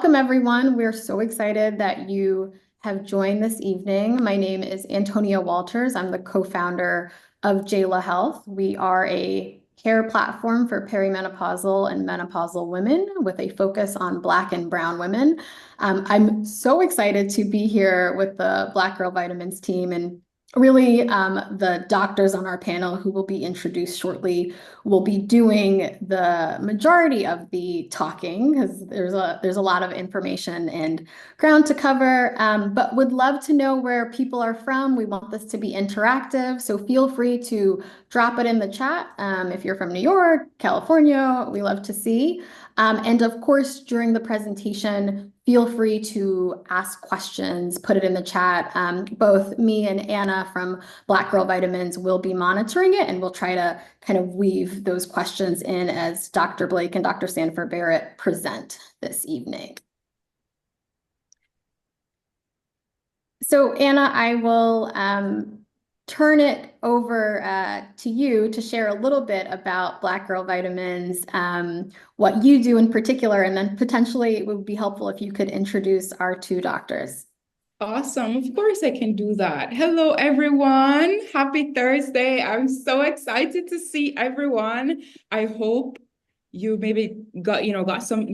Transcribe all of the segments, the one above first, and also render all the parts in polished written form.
Welcome, everyone. We're so excited that you have joined this evening. My name is Antonia Walters. I'm the co-founder of Jayla Health. We are a care platform for perimenopausal and menopausal women with a focus on Black and Brown women. I'm so excited to be here with the Black Girl Vitamins team, and really the doctors on our panel who will be introduced shortly will be doing the majority of the talking, because there's a lot of information and ground to cover, but would love to know where people are from. We want this to be interactive, so feel free to drop it in the chat. If you're from New York, California, we love to see. And of course, during the presentation, feel free to ask questions, put it in the chat. Both me and Anna from Black Girl Vitamins will be monitoring it, and we'll try to kind of weave those questions in as Dr. Blake and Dr. Standifer Barrett present this evening. So Anna, I will turn it over to you to share a little bit about Black Girl Vitamins, what you do in particular, and then potentially it would be helpful if you could introduce our two doctors. Awesome. Of course I can do that. Hello, everyone. Happy Thursday. I'm so excited to see everyone. I hope you maybe got some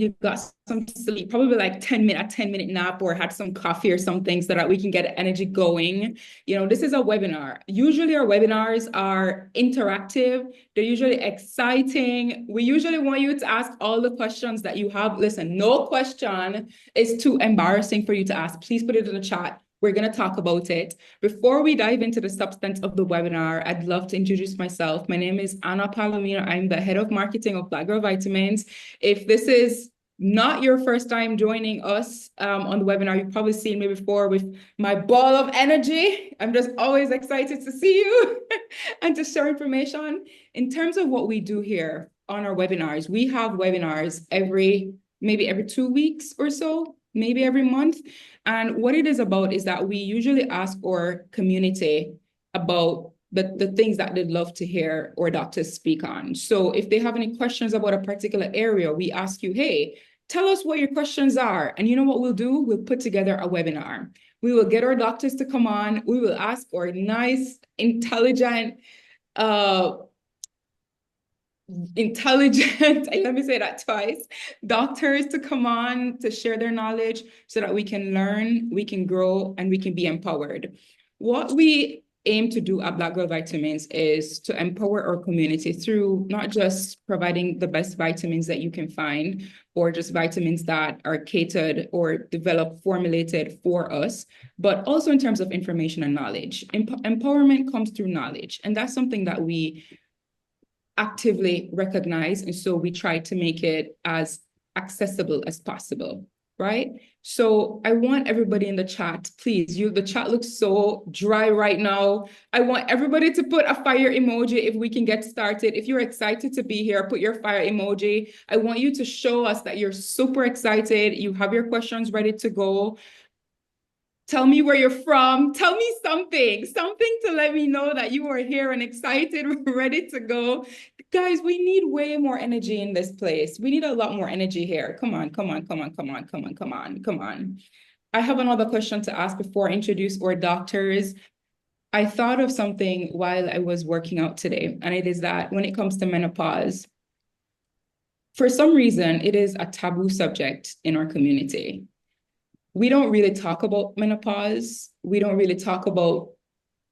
sleep, probably like 10-minute nap, or had some coffee or something, so that we can get energy going. This is a webinar. Usually our webinars are interactive. They're usually exciting. We usually want you to ask all the questions that you have. Listen, no question is too embarrassing for you to ask. Please put it in the chat. We're going to talk about it. Before we dive into the substance of the webinar, I'd love to introduce myself. My name is Anna Palomino. I'm the head of marketing of Black Girl Vitamins. If this is not your first time joining us on the webinar, you've probably seen me before with my ball of energy. I'm just always excited to see you and to share information. In terms of what we do here on our webinars, we have webinars maybe every 2 weeks or so, maybe every month. And what it is about is that we usually ask our community about the things that they'd love to hear our doctors speak on. So if they have any questions about a particular area, we ask you, hey, tell us what your questions are. And you know what we'll do? We'll put together a webinar. We will get our doctors to come on. We will ask our nice, intelligent, let me say that twice, doctors to come on to share their knowledge so that we can learn, we can grow, and we can be empowered. What we aim to do at Black Girl Vitamins is to empower our community through not just providing the best vitamins that you can find, or just vitamins that are catered or developed, formulated for us, but also in terms of information and knowledge. Empowerment comes through knowledge, and that's something that we actively recognize, and so we try to make it as accessible as possible, right? So I want everybody in the chat, please, the chat looks so dry right now. I want everybody to put a fire emoji if we can get started. If you're excited to be here, put your fire emoji. I want you to show us that you're super excited, you have your questions ready to go. Tell me where you're from. Tell me something to let me know that you are here and excited, ready to go. Guys, we need way more energy in this place. We need a lot more energy here. Come on. I have another question to ask before I introduce our doctors. I thought of something while I was working out today, and it is that when it comes to menopause, for some reason, it is a taboo subject in our community. We don't really talk about menopause. We don't really talk about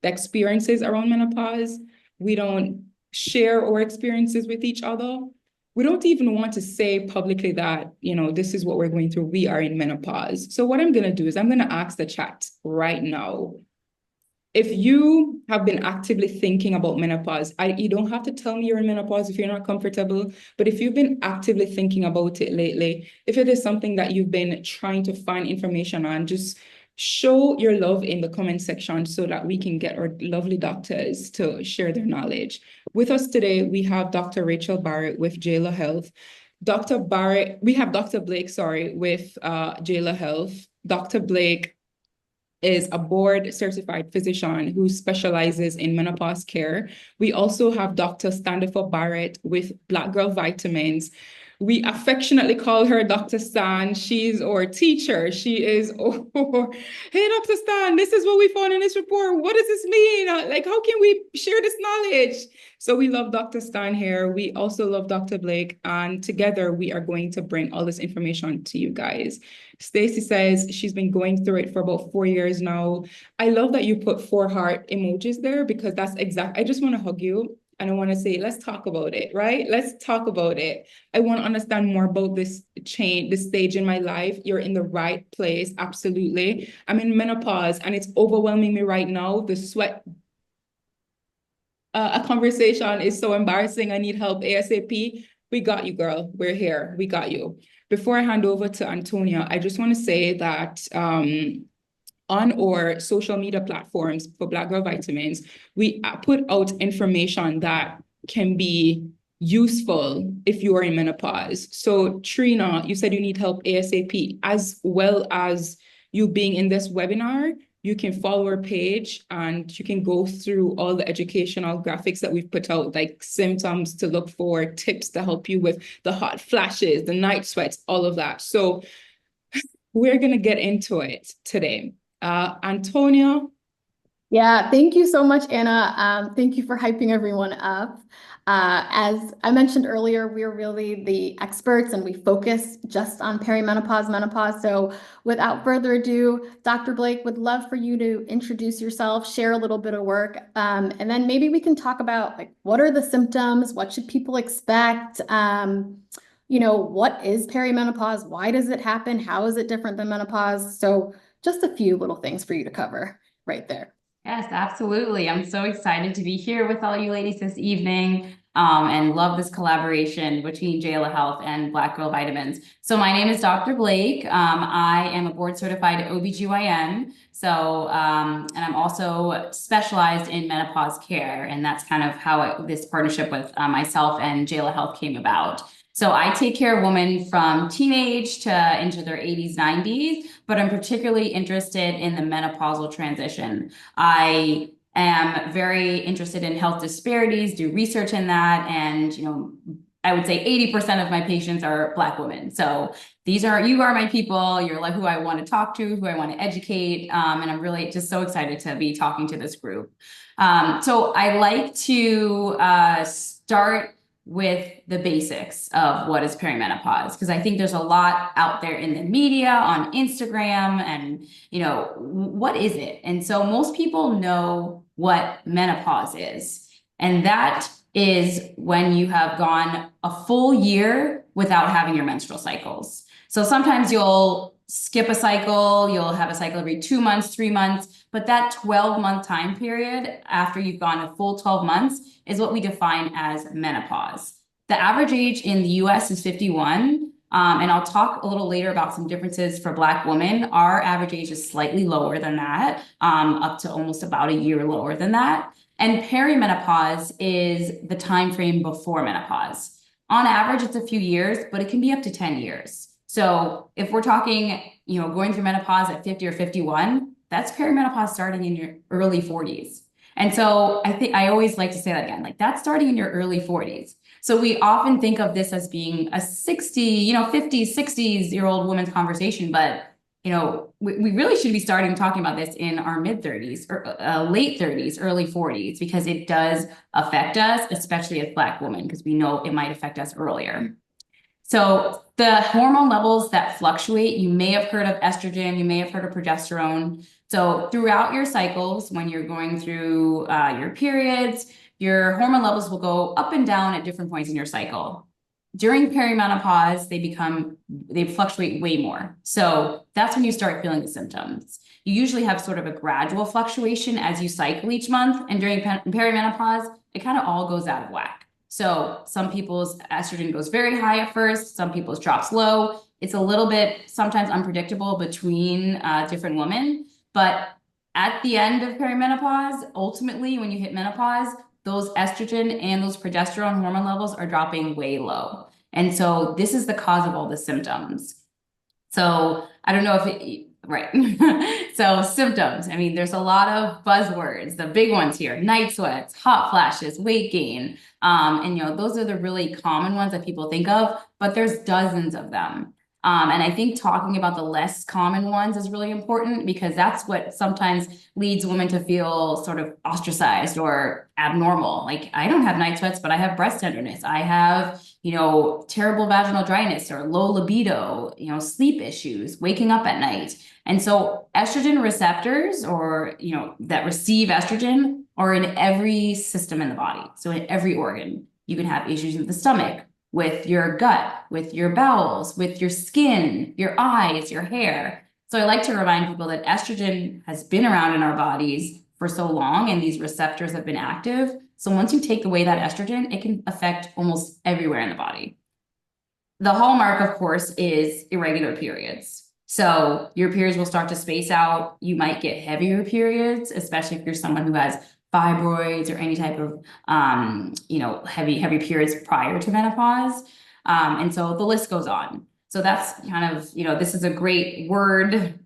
the experiences around menopause. We don't share our experiences with each other. We don't even want to say publicly that, this is what we're going through. We are in menopause. So what I'm going to do is I'm going to ask the chat right now. If you have been actively thinking about menopause, you don't have to tell me you're in menopause if you're not comfortable, but if you've been actively thinking about it lately, if it is something that you've been trying to find information on, just show your love in the comment section so that we can get our lovely doctors to share their knowledge. With us today, we have Dr. Rachel Barrett with Jayla Health. We have Dr. Blake, with Jayla Health. Dr. Blake is a board-certified physician who specializes in menopause care. We also have Dr. Standifer Barrett with Black Girl Vitamins. We affectionately call her Dr. Stan. She's our teacher. She is, oh, hey, Dr. Stan, this is what we found in this report. What does this mean? Like, how can we share this knowledge? So we love Dr. Stan here. We also love Dr. Blake. And together we are going to bring all this information to you guys. Stacy says she's been going through it for about 4 years now. I love that you put 4 heart emojis there because that's exact. I just want to hug you. And I want to say, let's talk about it, right? Let's talk about it. I want to understand more about this stage in my life. You're in the right place. Absolutely. I'm in menopause and it's overwhelming me right now. The sweat, a conversation is so embarrassing. I need help ASAP. We got you, girl. We're here. We got you. Before I hand over to Antonia, I just want to say that on our social media platforms for Black Girl Vitamins, we put out information that can be useful if you are in menopause. So Trina, you said you need help ASAP, as well as you being in this webinar. You can follow our page and you can go through all the educational graphics that we've put out, like symptoms to look for, tips to help you with the hot flashes, the night sweats, all of that. So we're going to get into it today. Antonia. Yeah, thank you so much, Anna. Thank you for hyping everyone up. As I mentioned earlier, we're really the experts and we focus just on perimenopause, menopause. So without further ado, Dr. Blake, would love for you to introduce yourself, share a little bit of work, and then maybe we can talk about like what are the symptoms, what should people expect, what is perimenopause, why does it happen, how is it different than menopause? So just a few little things for you to cover right there. Yes, absolutely. I'm so excited to be here with all you ladies this evening and love this collaboration between Jayla Health and Black Girl Vitamins. So my name is Dr. Blake. I am a board certified OBGYN. So, and I'm also specialized in menopause care. And that's kind of how this partnership with myself and Jayla Health came about. So I take care of women from teenage to into their 80s, 90s, but I'm particularly interested in the menopausal transition. I am very interested in health disparities, do research in that, and I would say 80% of my patients are Black women. So you are my people. You're like who I want to talk to, who I want to educate, and I'm really just so excited to be talking to this group. So I like to start with the basics of what is perimenopause, because I think there's a lot out there in the media, on Instagram, and what is it? And so most people know what menopause is, and that is when you have gone a full year without having your menstrual cycles. So sometimes you'll skip a cycle, you'll have a cycle every 2 months, 3 months, but that 12-month time period after you've gone a full 12 months is what we define as menopause. The average age in the US is 51. And I'll talk a little later about some differences for Black women. Our average age is slightly lower than that, up to almost about a year lower than that. And perimenopause is the time frame before menopause. On average, it's a few years, but it can be up to 10 years. So if we're talking, going through menopause at 50 or 51, that's perimenopause starting in your early 40s. And so I think I always like to say that again, like that's starting in your early 40s. So we often think of this as being a 60, 50s, 60s-year-old woman's conversation, but we really should be starting talking about this in our mid 30s or late 30s, early 40s, because it does affect us, especially as Black women, because we know it might affect us earlier. So the hormone levels that fluctuate, you may have heard of estrogen, you may have heard of progesterone. So throughout your cycles, when you're going through your periods, your hormone levels will go up and down at different points in your cycle. During perimenopause, they fluctuate way more. So that's when you start feeling the symptoms. You usually have sort of a gradual fluctuation as you cycle each month. And during perimenopause, it kind of all goes out of whack. So some people's estrogen goes very high at first, some people's drops low. It's a little bit sometimes unpredictable between different women. But at the end of perimenopause, ultimately, when you hit menopause, those estrogen and those progesterone hormone levels are dropping way low. And so this is the cause of all the symptoms. So I don't know if Right. So symptoms. I mean, there's a lot of buzzwords. The big ones here: night sweats, hot flashes, weight gain. And those are the really common ones that people think of, but there's dozens of them. And I think talking about the less common ones is really important because that's what sometimes leads women to feel sort of ostracized or abnormal. Like, I don't have night sweats, but I have breast tenderness. I have, terrible vaginal dryness or low libido, sleep issues, waking up at night. And so estrogen receptors or, that receive estrogen are in every system in the body. So in every organ, you can have issues with the stomach, with your gut, with your bowels, with your skin, your eyes, your hair. So I like to remind people that estrogen has been around in our bodies for so long and these receptors have been active. So once you take away that estrogen, it can affect almost everywhere in the body. The hallmark, of course, is irregular periods. So your periods will start to space out. You might get heavier periods, especially if you're someone who has fibroids or any type of, heavy periods prior to menopause. And so the list goes on. So that's kind of, this is a great word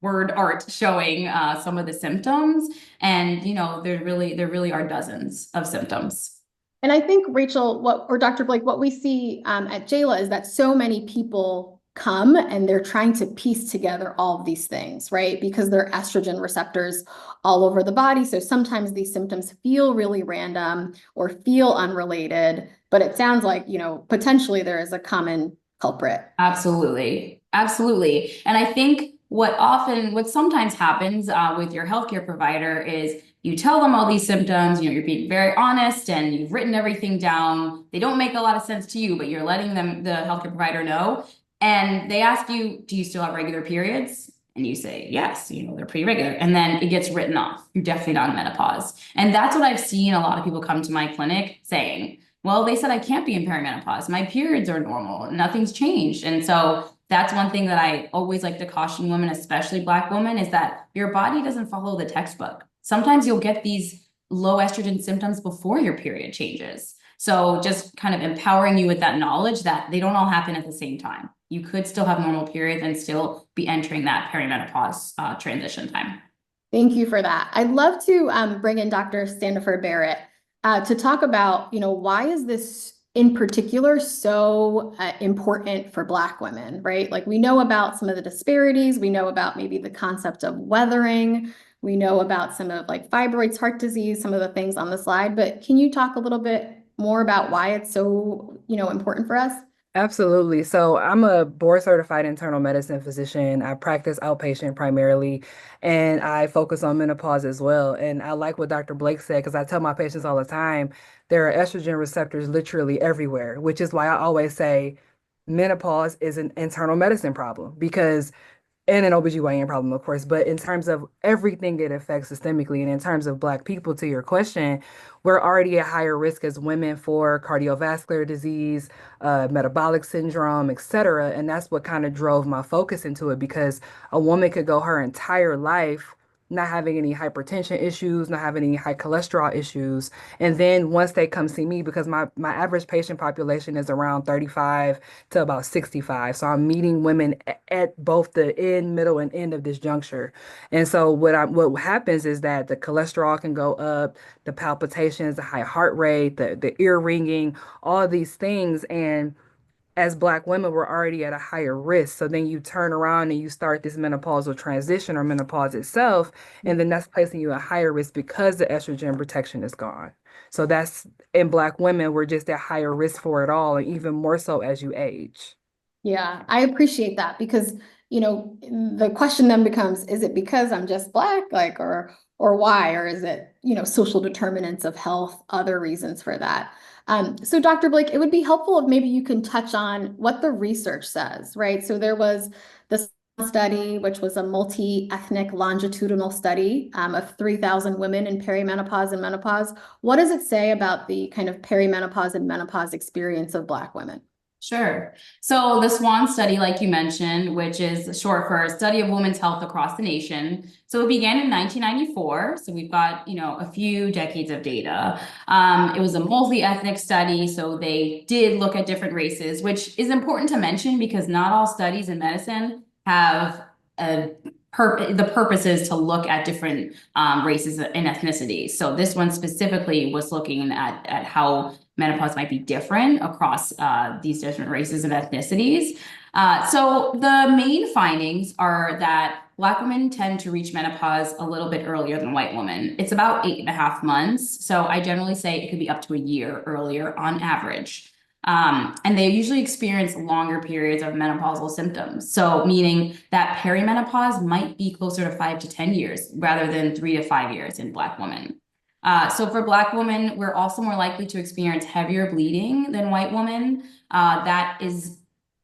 art showing some of the symptoms. And, there really are dozens of symptoms. And I think Rachel, or Dr. Blake, what we see at Jayla is that so many people come and they're trying to piece together all of these things, right? Because they're estrogen receptors all over the body. So sometimes these symptoms feel really random or feel unrelated, but it sounds like, potentially there is a common culprit. Absolutely. Absolutely. And I think what sometimes happens with your healthcare provider is you tell them all these symptoms, you're being very honest and you've written everything down. They don't make a lot of sense to you, but you're letting the healthcare provider know. And they ask you, do you still have regular periods? And you say, yes, they're pretty regular. And then it gets written off. You're definitely not in menopause. And that's what I've seen a lot of people come to my clinic saying, well, they said I can't be in perimenopause. My periods are normal. Nothing's changed. And so that's one thing that I always like to caution women, especially Black women, is that your body doesn't follow the textbook. Sometimes you'll get these low estrogen symptoms before your period changes. So just kind of empowering you with that knowledge that they don't all happen at the same time. You could still have normal periods and still be entering that perimenopause transition time. Thank you for that. I'd love to bring in Dr. Standifer Barrett to talk about, why is this in particular so important for Black women, right? Like, we know about some of the disparities. We know about maybe the concept of weathering. We know about some of like fibroids, heart disease, some of the things on the slide, but can you talk a little bit more about why it's so, important for us? Absolutely. So I'm a board certified internal medicine physician. I practice outpatient primarily, and I focus on menopause as well. And I like what Dr. Blake said, because I tell my patients all the time, there are estrogen receptors literally everywhere, which is why I always say menopause is an internal medicine problem because and an OBGYN problem, of course, but in terms of everything it affects systemically, and in terms of Black people, to your question, we're already at higher risk as women for cardiovascular disease, metabolic syndrome, et cetera. And that's what kind of drove my focus into it, because a woman could go her entire life not having any hypertension issues, not having any high cholesterol issues. And then once they come see me, because my average patient population is around 35 to about 65. So I'm meeting women at both the end, middle, and end of this juncture. And so what happens is that the cholesterol can go up, the palpitations, the high heart rate, the ear ringing, all of these things. And as Black women, we're already at a higher risk. So then you turn around and you start this menopausal transition or menopause itself, and then that's placing you at higher risk because the estrogen protection is gone. So that's in Black women, we're just at higher risk for it all, and even more so as you age. Yeah, I appreciate that because, the question then becomes, is it because I'm just Black, like, or why? Or is it, social determinants of health, other reasons for that? So Dr. Blake, it would be helpful if maybe you can touch on what the research says, right? So there was this study, which was a multi-ethnic longitudinal study of 3,000 women in perimenopause and menopause. What does it say about the kind of perimenopause and menopause experience of Black women? Sure. So the SWAN study, like you mentioned, which is short for Study of Women's Health Across the Nation. So it began in 1994. So we've got, a few decades of data. It was a multi-ethnic study. So they did look at different races, which is important to mention because not all studies in medicine have a the purpose is to look at different races and ethnicities. So this one specifically was looking at how menopause might be different across these different races and ethnicities. So the main findings are that Black women tend to reach menopause a little bit earlier than white women. It's about 8.5 months. So I generally say it could be up to a year earlier on average. And they usually experience longer periods of menopausal symptoms. So meaning that perimenopause might be closer to 5 to 10 years rather than 3 to 5 years in Black women. So for Black women, we're also more likely to experience heavier bleeding than white women. That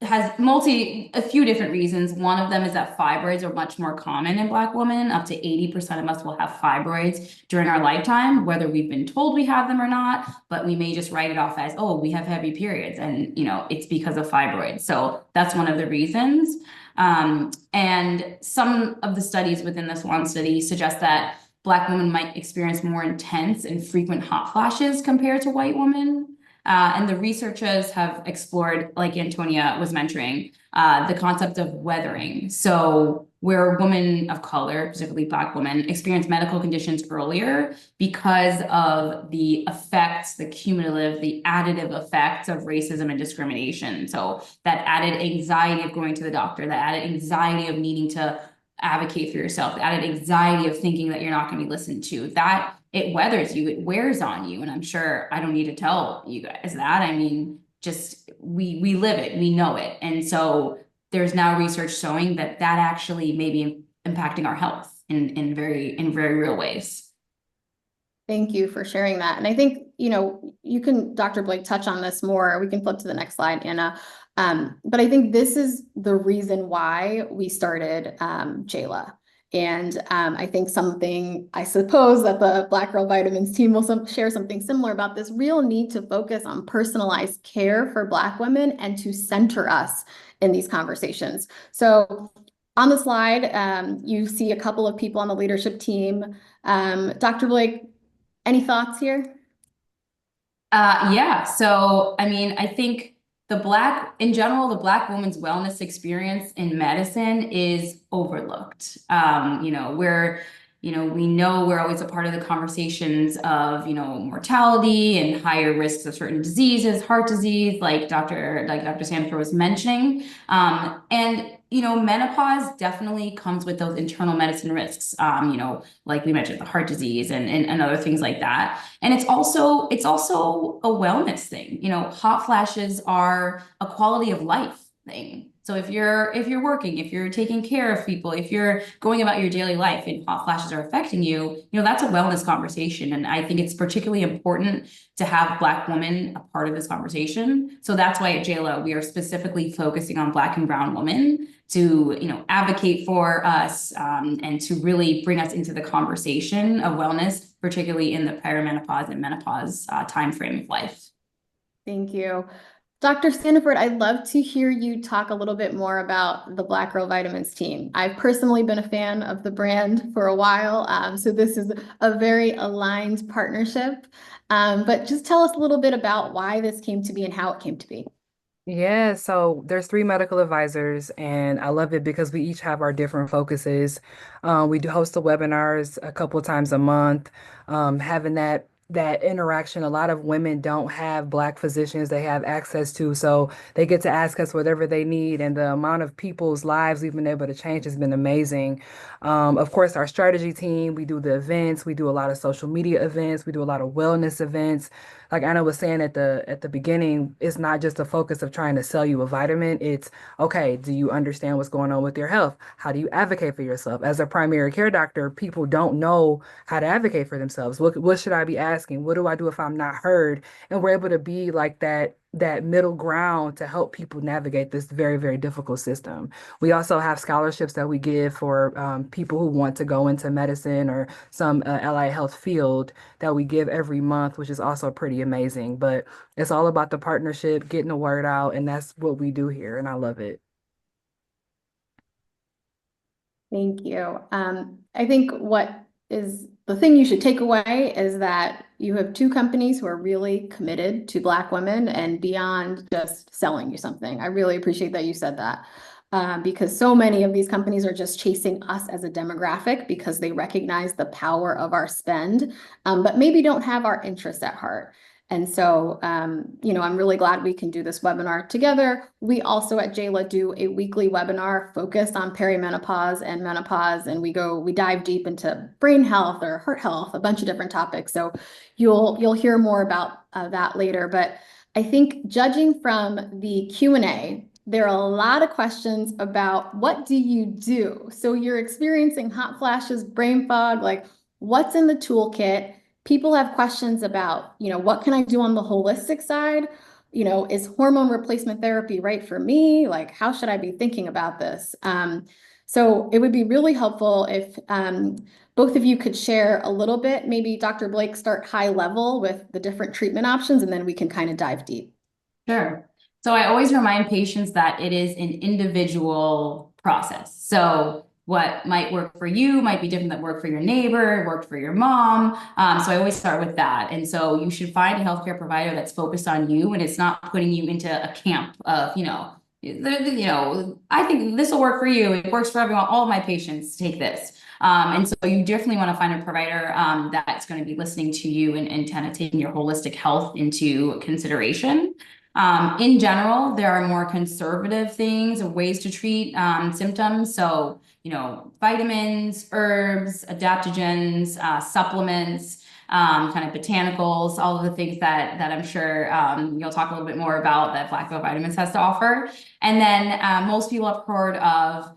has a few different reasons. One of them is that fibroids are much more common in Black women. Up to 80% of us will have fibroids during our lifetime, whether we've been told we have them or not, but we may just write it off as, oh, we have heavy periods, and it's because of fibroids. So that's one of the reasons. And some of the studies within this one study suggest that Black women might experience more intense and frequent hot flashes compared to white women. And the researchers have explored, like Antonia was mentioning, the concept of weathering. So where women of color, particularly Black women, experience medical conditions earlier because of the effects, the cumulative, the additive effects of racism and discrimination. So that added anxiety of going to the doctor, that added anxiety of needing to advocate for yourself, the added anxiety of thinking that you're not going to be listened to, that it weathers you, it wears on you. And I'm sure I don't need to tell you guys that. I mean, just we live it, we know it. And so there's now research showing that actually may be impacting our health in very real ways. Thank you for sharing that. And I think, you can, Dr. Blake, touch on this more. We can flip to the next slide, Anna. But I think this is the reason why we started Jayla. And I think I suppose that the Black Girl Vitamins team will share something similar about this real need to focus on personalized care for Black women and to center us in these conversations. So on the slide, you see a couple of people on the leadership team. Dr. Blake, any thoughts here? Yeah. So, I mean, I think in general, the Black woman's wellness experience in medicine is overlooked. We know we're always a part of the conversations of, mortality and higher risks of certain diseases, heart disease, like Dr. Standifer was mentioning. And menopause definitely comes with those internal medicine risks, like we mentioned, the heart disease and other things like that. And it's also a wellness thing. Hot flashes are a quality of life thing. So if you're working, if you're taking care of people, if you're going about your daily life and hot flashes are affecting you, that's a wellness conversation. And I think it's particularly important to have Black women a part of this conversation. So that's why at Jayla, we are specifically focusing on Black and brown women to, advocate for us and to really bring us into the conversation of wellness, particularly in the perimenopause and menopause timeframe of life. Thank you. Dr. Standifer, I'd love to hear you talk a little bit more about the Black Girl Vitamins team. I've personally been a fan of the brand for a while, so this is a very aligned partnership. But just tell us a little bit about why this came to be and how it came to be. Yeah, so there's 3 medical advisors, and I love it because we each have our different focuses. We do host the webinars a couple of times a month, having that interaction. A lot of women don't have Black physicians they have access to, so they get to ask us whatever they need, and the amount of people's lives we've been able to change has been amazing. Of course, our strategy team, we do the events, we do a lot of social media events, we do a lot of wellness events. Like Anna was saying at the beginning, it's not just a focus of trying to sell you a vitamin. It's, okay, do you understand what's going on with your health? How do you advocate for yourself? As a primary care doctor, people don't know how to advocate for themselves. What should I be asking? What do I do if I'm not heard? And we're able to be like that middle ground to help people navigate this very, very difficult system. We also have scholarships that we give for people who want to go into medicine or some allied health field that we give every month, which is also pretty amazing. But it's all about the partnership, getting the word out, and that's what we do here, and I love it. Thank you. I think what is the thing you should take away is that you have 2 companies who are really committed to Black women and beyond just selling you something. I really appreciate that you said that. because so many of these companies are just chasing us as a demographic because they recognize the power of our spend, but maybe don't have our interests at heart. And so, I'm really glad we can do this webinar together. We also at Jayla do a weekly webinar focused on perimenopause and menopause, and we dive deep into brain health or heart health, a bunch of different topics. So you'll hear more about that later. But I think judging from the Q&A, there are a lot of questions about what do you do? So you're experiencing hot flashes, brain fog, like what's in the toolkit? People have questions about, what can I do on the holistic side? Is hormone replacement therapy right for me? Like, how should I be thinking about this? So it would be really helpful if both of you could share a little bit, maybe Dr. Blake start high level with the different treatment options, and then we can kind of dive deep. Sure. So I always remind patients that it is an individual process. So what might work for you might be different than work for your neighbor, worked for your mom. So I always start with that. And so you should find a healthcare provider that's focused on you and it's not putting you into a camp of, I think this will work for you. It works for everyone. All of my patients take this. And so you definitely want to find a provider that's going to be listening to you and kind of taking your holistic health into consideration. In general, there are more conservative things or ways to treat symptoms. So, vitamins, herbs, adaptogens, supplements, kind of botanicals, all of the things that I'm sure you'll talk a little bit more about that Black Girl Vitamins has to offer. And then most people have heard of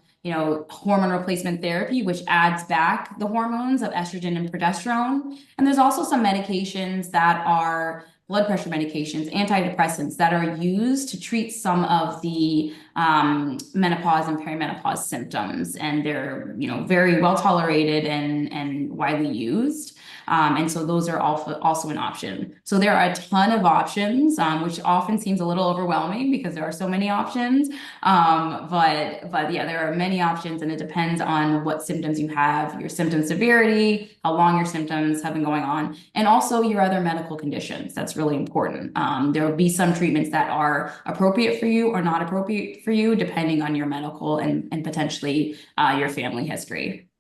hormone replacement therapy, which adds back the hormones of estrogen and progesterone. And there's also some medications that are blood pressure medications, antidepressants that are used to treat some of the menopause and perimenopause symptoms. And they're, very well tolerated and widely used. And so those are also an option. So there are a ton of options, which often seems a little overwhelming because there are so many options. But yeah, there are many options and it depends on what symptoms you have, your symptom severity, how long your symptoms have been going on, and also your other medical conditions. That's really important. There will be some treatments that are appropriate for you or not appropriate for you, depending on your medical and potentially your family history.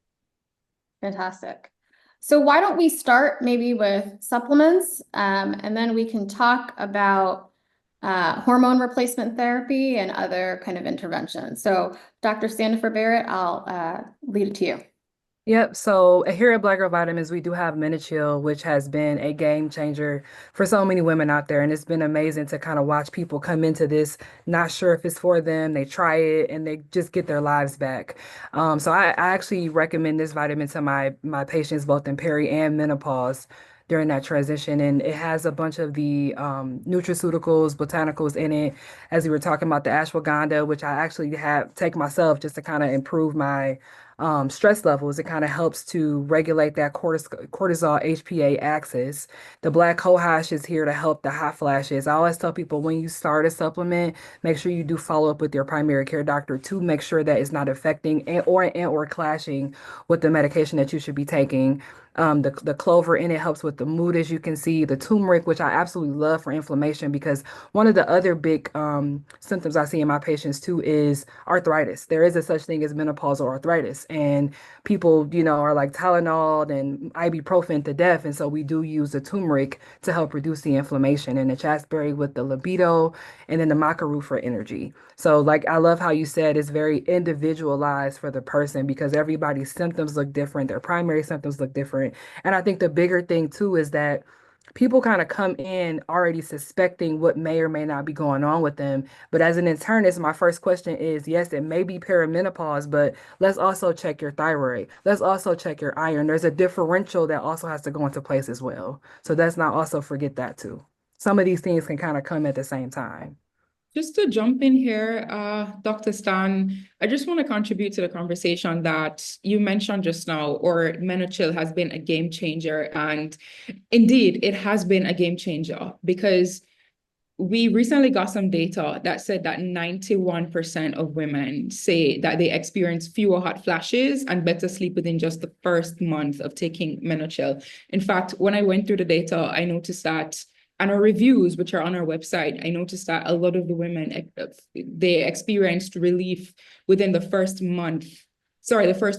Fantastic. So why don't we start maybe with supplements, and then we can talk about hormone replacement therapy and other kind of interventions. So Dr. Standifer Barrett, I'll lead it to you. Yep. So here at Black Girl Vitamins, we do have Minichill, which has been a game changer for so many women out there. And it's been amazing to kind of watch people come into this, not sure if it's for them. They try it and they just get their lives back. So I actually recommend this vitamin to my patients, both in peri and menopause during that transition. And it has a bunch of the nutraceuticals, botanicals in it. As we were talking about the ashwagandha, which I actually take myself just to kind of improve my stress levels. It kind of helps to regulate that cortisol HPA axis. The black cohosh is here to help the hot flashes. I always tell people when you start a supplement, make sure you do follow up with your primary care doctor to make sure that it's not affecting or clashing with the medication that you should be taking. The clover in it helps with the mood, as you can see. The turmeric, which I absolutely love for inflammation, because one of the other big symptoms I see in my patients too is arthritis. There is a such thing as menopausal arthritis, and people, are like Tylenol and ibuprofen to death, and so we do use the turmeric to help reduce the inflammation, and the chasteberry with the libido, and then the maca root for energy. So, like, I love how you said it's very individualized for the person because everybody's symptoms look different, their primary symptoms look different. And I think the bigger thing too is that people kind of come in already suspecting what may or may not be going on with them. But as an internist, my first question is, yes, it may be perimenopause, but let's also check your thyroid. Let's also check your iron. There's a differential that also has to go into place as well. So let's not also forget that too. Some of these things can kind of come at the same time. Just to jump in here, Dr. Stan, I just want to contribute to the conversation that you mentioned just now, or Menochill has been a game changer. And indeed, it has been a game changer because we recently got some data that said that 91% of women say that they experience fewer hot flashes and better sleep within just the first month of taking Menochill. In fact, when I went through the data, I noticed that and our reviews, which are on our website, I noticed that a lot of the women, they experienced relief within the first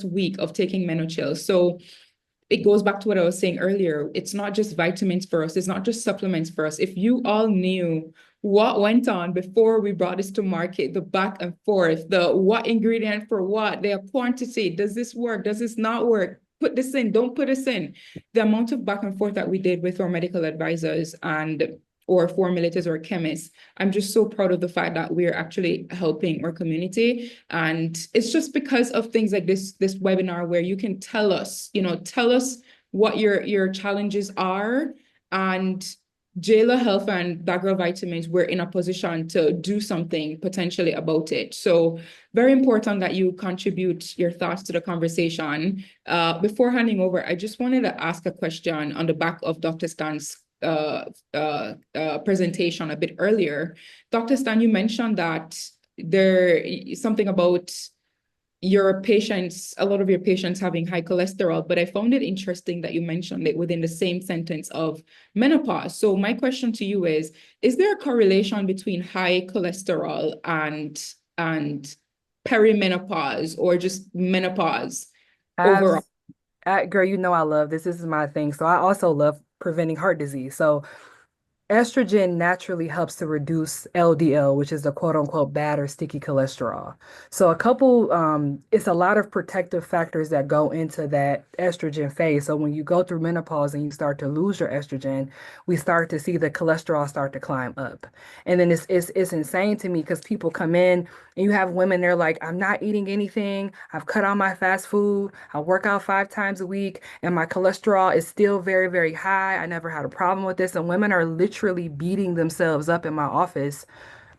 week of taking Menochill. So it goes back to what I was saying earlier. It's not just vitamins for us. It's not just supplements for us. If you all knew what went on before we brought this to market, the back and forth, the what ingredient for what, their quantity, does this work? Does this not work? Put this in, don't put this in. The amount of back and forth that we did with our medical advisors and or formulators or chemists, I'm just so proud of the fact that we're actually helping our community. And it's just because of things like this webinar where you can tell us what your challenges are. And Jayla Health and Black Girl Vitamins, we're in a position to do something potentially about it. So very important that you contribute your thoughts to the conversation. Before handing over, I just wanted to ask a question on the back of Dr. Stan's presentation a bit earlier. Dr. Stan, you mentioned that there something about your patients, a lot of your patients having high cholesterol, but I found it interesting that you mentioned it within the same sentence of menopause. So my question to you is there a correlation between high cholesterol and perimenopause or just menopause overall? Girl, you know I love this. This is my thing. So I also love preventing heart disease. So estrogen naturally helps to reduce LDL, which is the quote unquote bad or sticky cholesterol. So it's a lot of protective factors that go into that estrogen phase. So when you go through menopause and you start to lose your estrogen, we start to see the cholesterol start to climb up. And then it's insane to me because people come in and you have women, they're like, I'm not eating anything. I've cut out my fast food. I work out 5 times a week and my cholesterol is still very, very high. I never had a problem with this. And women are literally beating themselves up in my office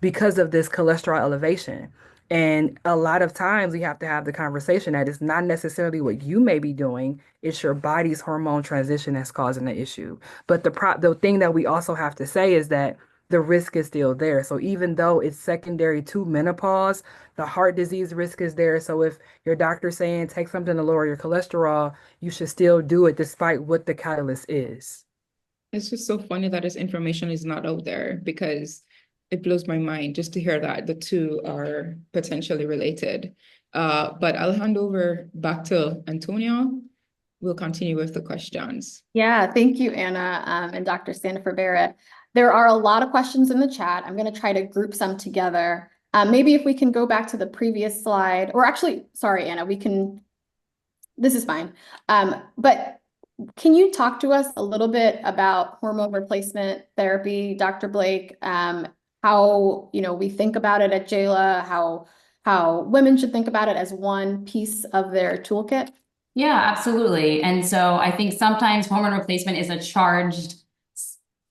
because of this cholesterol elevation. And a lot of times we have to have the conversation that it's not necessarily what you may be doing, it's your body's hormone transition that's causing the issue. But the thing that we also have to say is that the risk is still there. So even though it's secondary to menopause, the heart disease risk is there. So if your doctor's saying take something to lower your cholesterol, you should still do it despite what the catalyst is. It's just so funny that this information is not out there because it blows my mind just to hear that the two are potentially related. But I'll hand over back to Antonio. We'll continue with the questions. Yeah, thank you, Anna, and Dr. Standifer Barrett. There are a lot of questions in the chat. I'm going to try to group some together. Maybe if we can go back to the previous slide, or actually, sorry, Anna, this is fine. But can you talk to us a little bit about hormone replacement therapy, Dr. Blake? How, we think about it at Jayla, how women should think about it as one piece of their toolkit? Yeah, absolutely. And so I think sometimes hormone replacement is a charged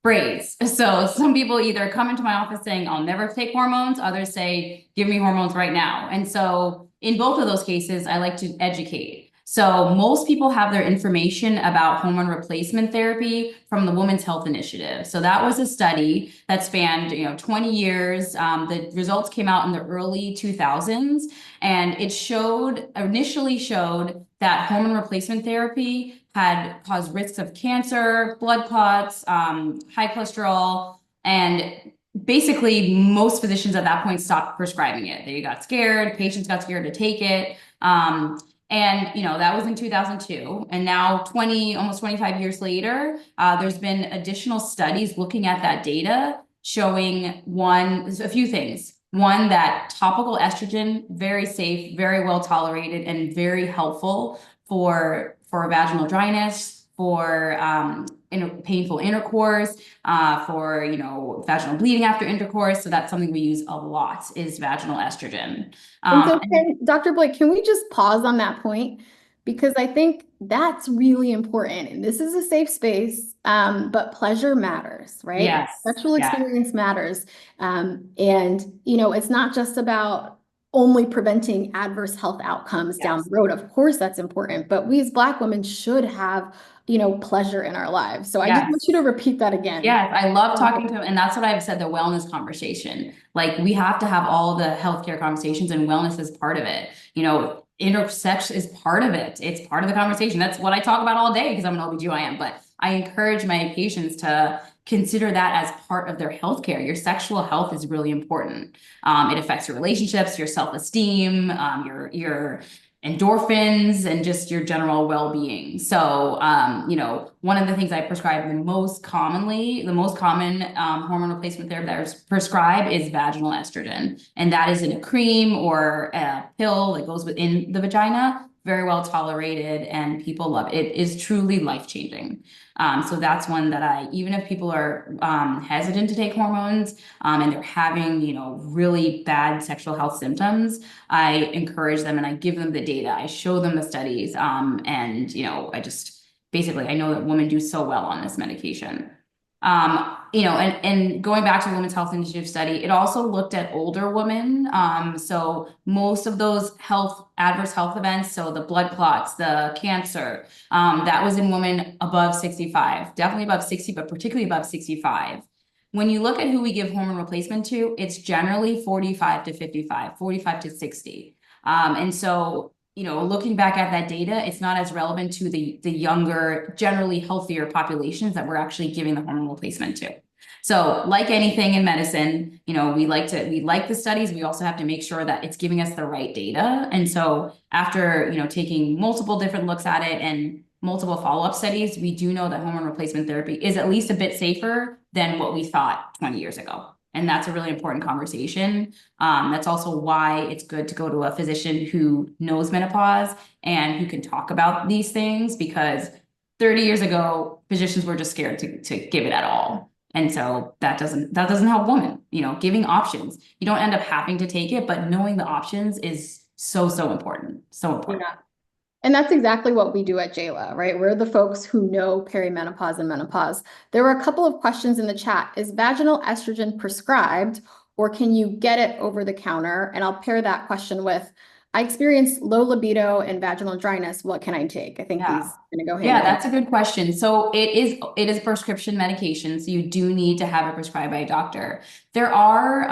phrase. So some people either come into my office saying, I'll never take hormones. Others say, give me hormones right now. And so in both of those cases, I like to educate. So most people have their information about hormone replacement therapy from the Women's Health Initiative. So that was a study that spanned, 20 years. The results came out in the early 2000s, and it initially showed that hormone replacement therapy had caused risks of cancer, blood clots, high cholesterol, and basically most physicians at that point stopped prescribing it. They got scared, patients got scared to take it. And that was in 2002, and now almost 25 years later, there's been additional studies looking at that data showing a few things. One, that topical estrogen, very safe, very well tolerated, and very helpful for vaginal dryness, for painful intercourse, for vaginal bleeding after intercourse. So that's something we use a lot is vaginal estrogen. Dr. Blake, can we just pause on that point? Because I think that's really important. And this is a safe space, but pleasure matters, right? Yes. Sexual experience matters. And, it's not just about only preventing adverse health outcomes down the road. Of course, that's important, but we as Black women should have pleasure in our lives. So I just want you to repeat that again. Yes, I love talking to them. And that's what I've said, the wellness conversation. Like we have to have all the healthcare conversations, and wellness is part of it. Intersex is part of it. It's part of the conversation. That's what I talk about all day because I'm an OBGYN, but I encourage my patients to consider that as part of their healthcare. Your sexual health is really important. It affects your relationships, your self-esteem, your endorphins, and just your general well-being. So, one of the things I prescribe the most common hormone replacement therapy that is prescribed is vaginal estrogen. And that is in a cream or a pill that goes within the vagina. Very well tolerated, and people love it. It is truly life-changing. So that's one that even if people are hesitant to take hormones and they're having, really bad sexual health symptoms, I encourage them and I give them the data. I show them the studies. I know that women do so well on this medication. And going back to the Women's Health Initiative study, it also looked at older women. So most of those adverse health events, so the blood clots, the cancer, that was in women above 65, definitely above 60, but particularly above 65. When you look at who we give hormone replacement to, it's generally 45 to 55, 45 to 60. And so, looking back at that data, it's not as relevant to the younger, generally healthier populations that we're actually giving the hormone replacement to. So like anything in medicine, we like the studies. We also have to make sure that it's giving us the right data. And so after, taking multiple different looks at it and multiple follow-up studies, we do know that hormone replacement therapy is at least a bit safer than what we thought 20 years ago. And that's a really important conversation. That's also why it's good to go to a physician who knows menopause and who can talk about these things, because 30 years ago, physicians were just scared to give it at all. And so that doesn't help women, giving options. You don't end up having to take it, but knowing the options is so, so important. So important. Yeah. And that's exactly what we do at Jayla, right? We're the folks who know perimenopause and menopause. There were a couple of questions in the chat. Is vaginal estrogen prescribed, or can you get it over the counter? And I'll pair that question with, I experienced low libido and vaginal dryness. What can I take? I think these are going to go hand in hand. That's a good question. So it is prescription medication. So you do need to have it prescribed by a doctor. There are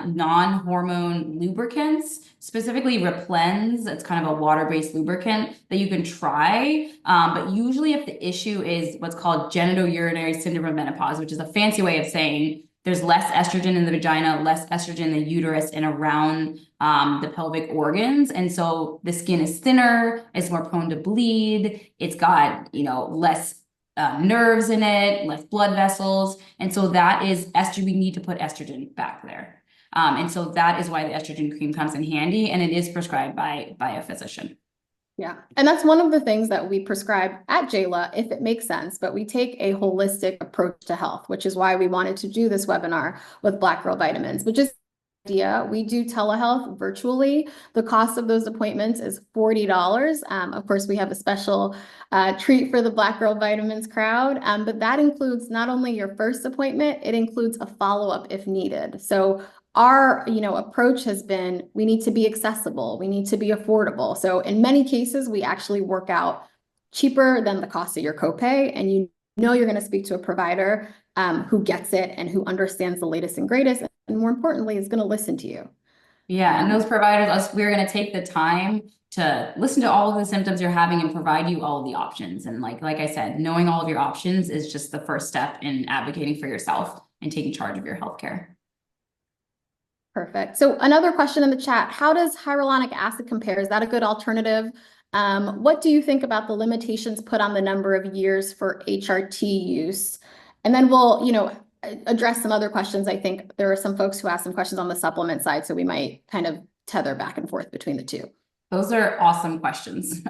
non-hormone lubricants, specifically Replens. It's kind of a water-based lubricant that you can try. But usually if the issue is what's called genitourinary syndrome of menopause, which is a fancy way of saying there's less estrogen in the vagina, less estrogen in the uterus and around the pelvic organs. And so the skin is thinner, it's more prone to bleed, it's got, less nerves in it, less blood vessels. And so that is estrogen. We need to put estrogen back there. And so that is why the estrogen cream comes in handy, and it is prescribed by a physician. Yeah. And that's one of the things that we prescribe at Jayla, if it makes sense, but we take a holistic approach to health, which is why we wanted to do this webinar with Black Girl Vitamins, which is idea. We do telehealth virtually. The cost of those appointments is $40. Of course, we have a special treat for the Black Girl Vitamins crowd, but that includes not only your first appointment, it includes a follow-up if needed. So our, approach has been, we need to be accessible. We need to be affordable. So in many cases, we actually work out cheaper than the cost of your copay. And you're going to speak to a provider who gets it and who understands the latest and greatest. And more importantly, is going to listen to you. Yeah. And those providers, we're going to take the time to listen to all of the symptoms you're having and provide you all of the options. And like I said, knowing all of your options is just the first step in advocating for yourself and taking charge of your healthcare. Perfect. So another question in the chat, how does hyaluronic acid compare? Is that a good alternative? What do you think about the limitations put on the number of years for HRT use? And then we'll, address some other questions. I think there are some folks who asked some questions on the supplement side, so we might kind of tether back and forth between the two. Those are awesome questions.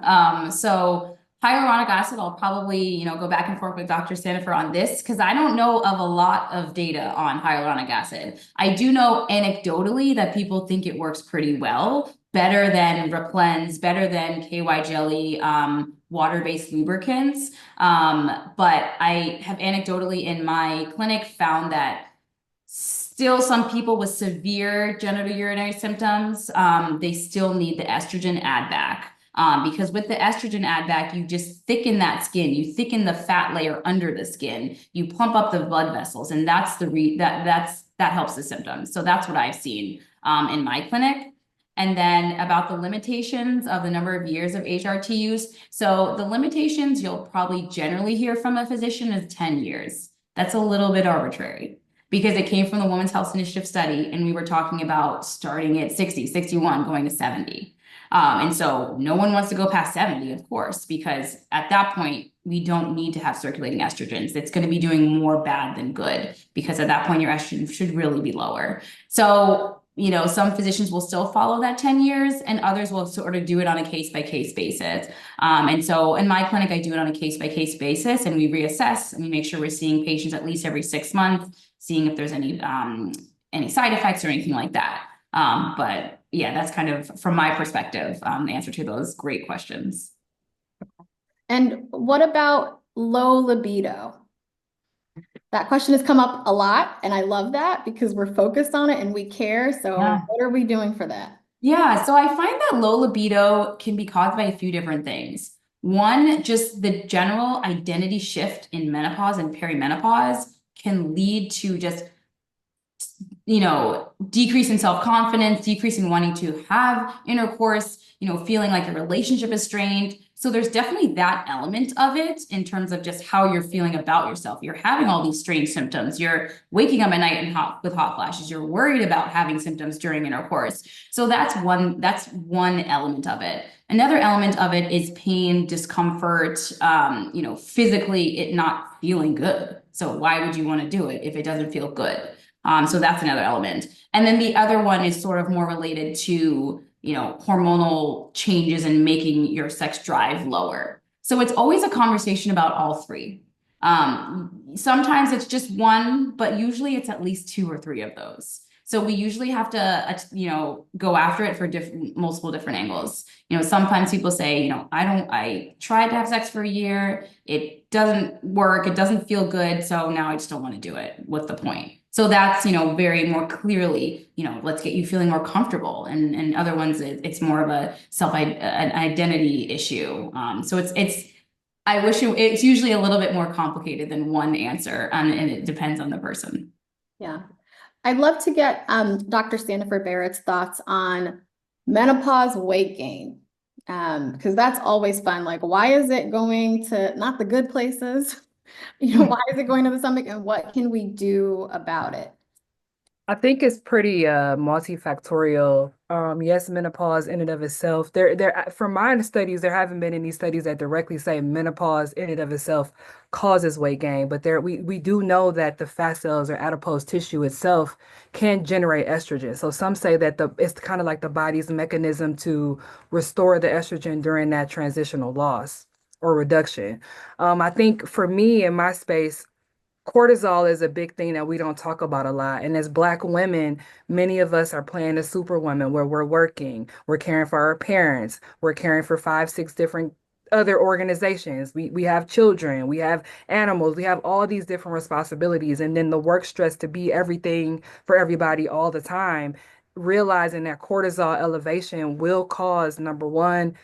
So hyaluronic acid, I'll probably, go back and forth with Dr. Standifer on this, because I don't know of a lot of data on hyaluronic acid. I do know anecdotally that people think it works pretty well, better than Replens, better than KY jelly, water-based lubricants. But I have anecdotally in my clinic found that still some people with severe genitourinary symptoms, they still need the estrogen add back. Because with the estrogen add back, you just thicken that skin, you thicken the fat layer under the skin, you plump up the blood vessels, and that's that helps the symptoms. So that's what I've seen in my clinic. And then about the limitations of the number of years of HRT use. So the limitations you'll probably generally hear from a physician is 10 years. That's a little bit arbitrary because it came from the Women's Health Initiative study, and we were talking about starting at 60, 61, going to 70. And so no one wants to go past 70, of course, because at that point, we don't need to have circulating estrogens. It's going to be doing more bad than good because at that point, your estrogen should really be lower. So, some physicians will still follow that 10 years and others will sort of do it on a case by case basis. And so in my clinic, I do it on a case by case basis and we reassess and we make sure we're seeing patients at least every 6 months, seeing if there's any side effects or anything like that. But yeah, that's kind of from my perspective, the answer to those great questions. And what about low libido? That question has come up a lot, and I love that because we're focused on it and we care. So Yeah. what are we doing for that? Yeah, so I find that low libido can be caused by a few different things. One, just the general identity shift in menopause and perimenopause can lead to just decrease in self-confidence, decrease in wanting to have intercourse, feeling like a relationship is strained. So there's definitely that element of it in terms of just how you're feeling about yourself. You're having all these strange symptoms. You're waking up at night with hot flashes. You're worried about having symptoms during intercourse. So that's one element of it. Another element of it is pain, discomfort, physically it not feeling good. So why would you want to do it if it doesn't feel good? So that's another element. And then the other one is sort of more related to, hormonal changes and making your sex drive lower. So it's always a conversation about all three. Sometimes it's just one, but usually it's at least two or three of those. So we usually have to, go after it for multiple different angles. Sometimes people say, I tried to have sex for a year. It doesn't work. It doesn't feel good. So now I just don't want to do it. What's the point? So that's, very more clearly, let's get you feeling more comfortable. And other ones, it's more of a an identity issue. So it's usually a little bit more complicated than one answer. And it depends on the person. Yeah. I'd love to get Dr. Standifer Barrett's thoughts on menopause weight gain. Because that's always fun. Like, why is it going to not the good places? Why is it going to the stomach and what can we do about it? I think it's pretty multifactorial. Yes, menopause in and of itself. From my studies, there haven't been any studies that directly say menopause in and of itself causes weight gain, but we do know that the fat cells or adipose tissue itself can generate estrogen. So some say that it's kind of like the body's mechanism to restore the estrogen during that transitional loss or reduction. I think for me in my space, cortisol is a big thing that we don't talk about a lot. And as Black women, many of us are playing the superwoman where we're working, we're caring for our parents, we're caring for 5, 6 different other organizations. We have children, we have animals, we have all these different responsibilities. And then the work stress to be everything for everybody all the time, realizing that cortisol elevation will cause, number one,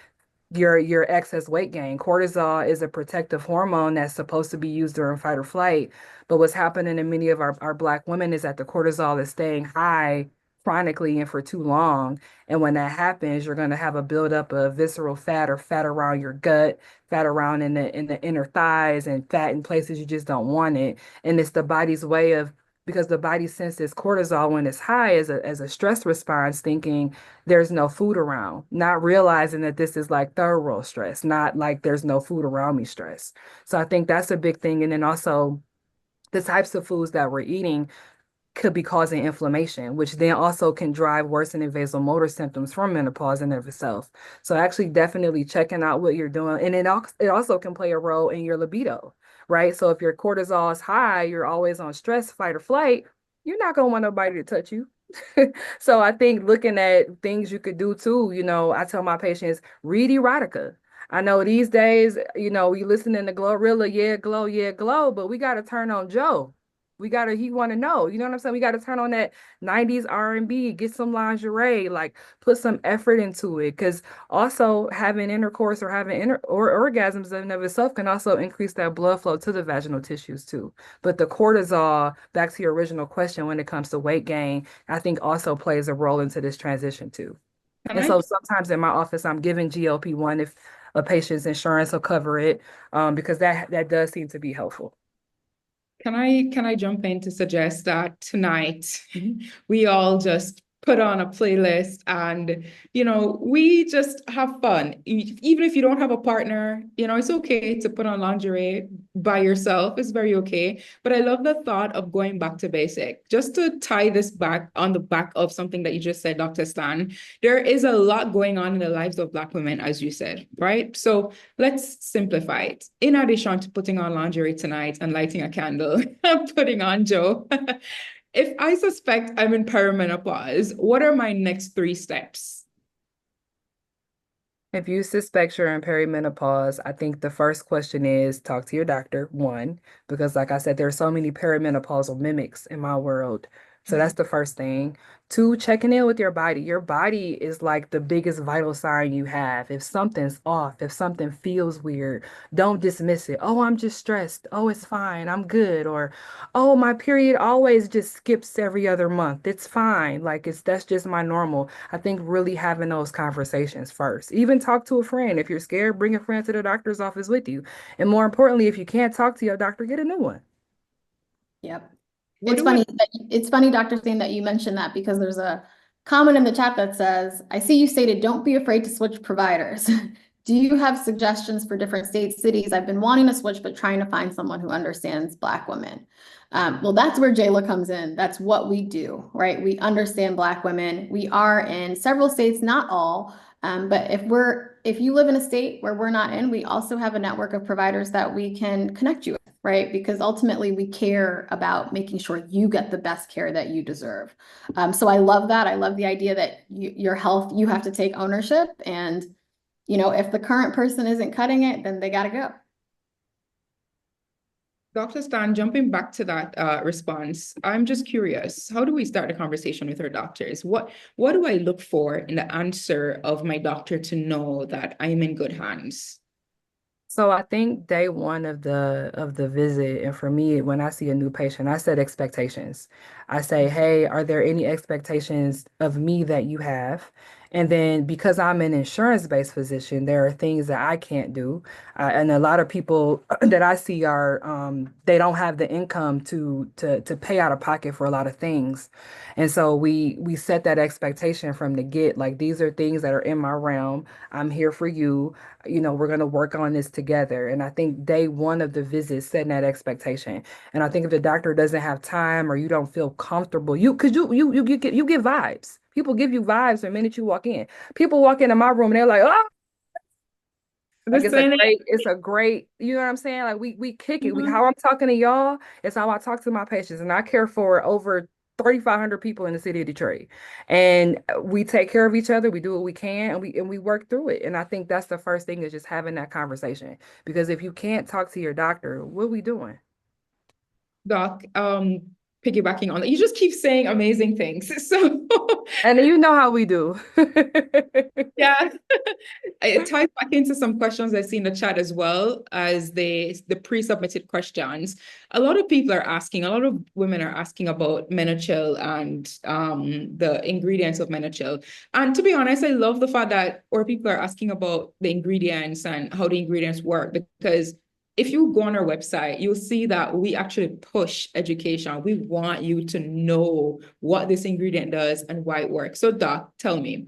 your excess weight gain. Cortisol is a protective hormone that's supposed to be used during fight or flight. But what's happening in many of our Black women is that the cortisol is staying high chronically and for too long. And when that happens, you're going to have a buildup of visceral fat or fat around your gut, fat around in the inner thighs, and fat in places you just don't want it. And it's the body's way of, because the body senses cortisol when it's high as a stress response, thinking there's no food around, not realizing that this is like thorough stress, not like there's no food around me stress. So I think that's a big thing. And then also the types of foods that we're eating could be causing inflammation, which then also can drive worsening vasomotor symptoms from menopause in of itself. So actually definitely checking out what you're doing. And it also can play a role in your libido, right? So if your cortisol is high, you're always on stress, fight or flight, you're not going to want nobody to touch you. So I think looking at things you could do too, I tell my patients, read erotica. I know these days, you listening to Glorilla, yeah, glow, but we got to turn on Joe. He want to know, you know what I'm saying? We got to turn on that 90s R&B, get some lingerie, like put some effort into it. Because also having intercourse or having orgasms in and of itself can also increase that blood flow to the vaginal tissues too. But the cortisol, back to your original question, when it comes to weight gain, I think also plays a role into this transition too. And so sometimes in my office, I'm giving GLP-1 if a patient's insurance will cover it, because that does seem to be helpful. Can I jump in to suggest that tonight we all just put on a playlist and we just have fun. Even if you don't have a partner, it's okay to put on lingerie by yourself. It's very okay. But I love the thought of going back to basic. Just to tie this back on the back of something that you just said, Dr. Stan, there is a lot going on in the lives of Black women, as you said, right? So let's simplify it. In addition to putting on lingerie tonight and lighting a candle, I'm putting on Joe. If I suspect I'm in perimenopause, what are my next 3 steps? If you suspect you're in perimenopause, I think the first question is talk to your doctor, one, because like I said, there are so many perimenopausal mimics in my world. So that's the first thing. Two, checking in with your body. Your body is like the biggest vital sign you have. If something's off, if something feels weird, don't dismiss it. Oh, I'm just stressed. Oh, it's fine. I'm good. Or, oh, my period always just skips every other month. It's fine. Like that's just my normal. I think really having those conversations first. Even talk to a friend. If you're scared, bring a friend to the doctor's office with you. And more importantly, if you can't talk to your doctor, get a new one. Yep. What do I It's funny, Dr. Steen, that you mentioned that because there's a comment in the chat that says, I see you stated, don't be afraid to switch providers. Do you have suggestions for different states, cities? I've been wanting to switch, but trying to find someone who understands Black women. Well, that's where Jayla comes in. That's what we do, right? We understand Black women. We are in several states, not all. But if you live in a state where we're not in, we also have a network of providers that we can connect you with, right? Because ultimately we care about making sure you get the best care that you deserve. So I love that. I love the idea that your health, you have to take ownership. And, if the current person isn't cutting it, then they got to go. Dr. Stan, jumping back to that response, I'm just curious, how do we start a conversation with our doctors? What do I look for in the answer of my doctor to know that I'm in good hands? So I think day one of the visit, and for me, when I see a new patient, I set expectations. I say, hey, are there any expectations of me that you have? And then because I'm an insurance-based physician, there are things that I can't do. And a lot of people that I see are they don't have the income to pay out of pocket for a lot of things. And so we set that expectation from the get, like these are things that are in my realm. I'm here for you. We're going to work on this together. And I think day one of the visit, setting that expectation. And I think if the doctor doesn't have time or you don't feel comfortable, because you get vibes. People give you vibes the minute you walk in. People walk into my room and they're like, oh, like Listen, it's a great, you know what I'm saying? Like we kick it. mhm. How I'm talking to y'all is how I talk to my patients. And I care for over 3,500 people in the city of Detroit. And we take care of each other. We do what we can and we work through it. And I think that's the first thing is just having that conversation. Because if you can't talk to your doctor, what are we doing? Doc, piggybacking on that, you just keep saying amazing things. So And you know how we do. yeah, it ties back into some questions I see in the chat as well as the pre-submitted questions. A lot of people are asking, a lot of women are asking about Menochill and the ingredients of Menochill. And to be honest, I love the fact that or people are asking about the ingredients and how the ingredients work because if you go on our website, you'll see that we actually push education. We want you to know what this ingredient does and why it works. So, Doc, tell me,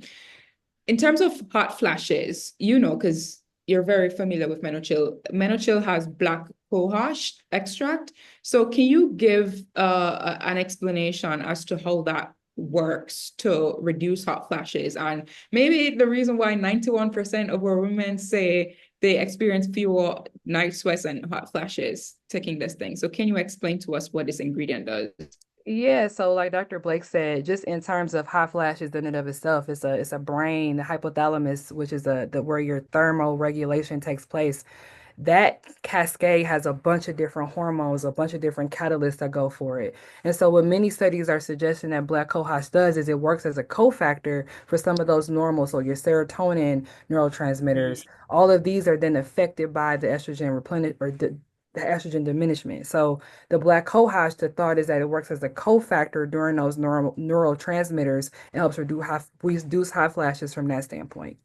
in terms of hot flashes, because you're very familiar with Menochill. Menochill has black cohosh extract. So can you give an explanation as to how that works to reduce hot flashes? And maybe the reason why 91% of our women say they experience fewer night sweats and hot flashes taking this thing. So can you explain to us what this ingredient does? Yeah, so like Dr. Blake said, just in terms of hot flashes in and of itself, it's a brain, the hypothalamus, which is the where your thermal regulation takes place. That cascade has a bunch of different hormones, a bunch of different catalysts that go for it. And so what many studies are suggesting that black cohosh does is it works as a cofactor for some of those normal, so your serotonin neurotransmitters. All of these are then affected by the estrogen replenish or the estrogen diminishment. So the black cohosh, the thought is that it works as a cofactor during those neurotransmitters and helps reduce hot flashes from that standpoint.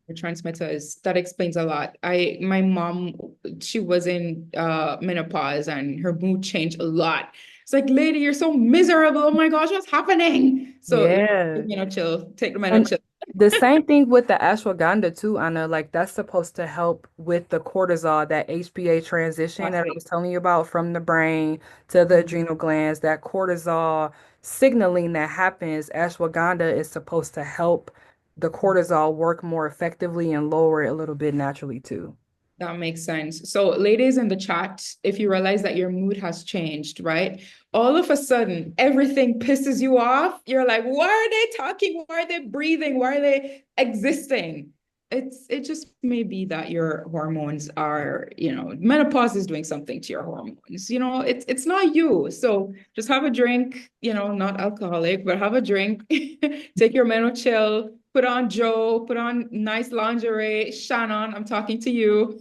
Neurotransmitters. That explains a lot. My mom, she was in menopause and her mood changed a lot. It's like, lady, you're so miserable. Oh my gosh, what's happening? So Yeah. chill. Take the And chill. the same thing with the ashwagandha too, Anna. Like that's supposed to help with the cortisol, that HPA transition that I was telling you about from the brain to the adrenal glands, that cortisol signaling that happens. Ashwagandha is supposed to help the cortisol work more effectively and lower it a little bit naturally too. That makes sense. So, ladies in the chat, if you realize that your mood has changed, right? All of a sudden, everything pisses you off. You're like, why are they talking? Why are they breathing? Why are they existing? It just may be that your hormones are, menopause is doing something to your hormones. It's not you. So just have a drink, not alcoholic, but have a drink. Take your chill. Put on Joe, put on nice lingerie. Shannon, I'm talking to you.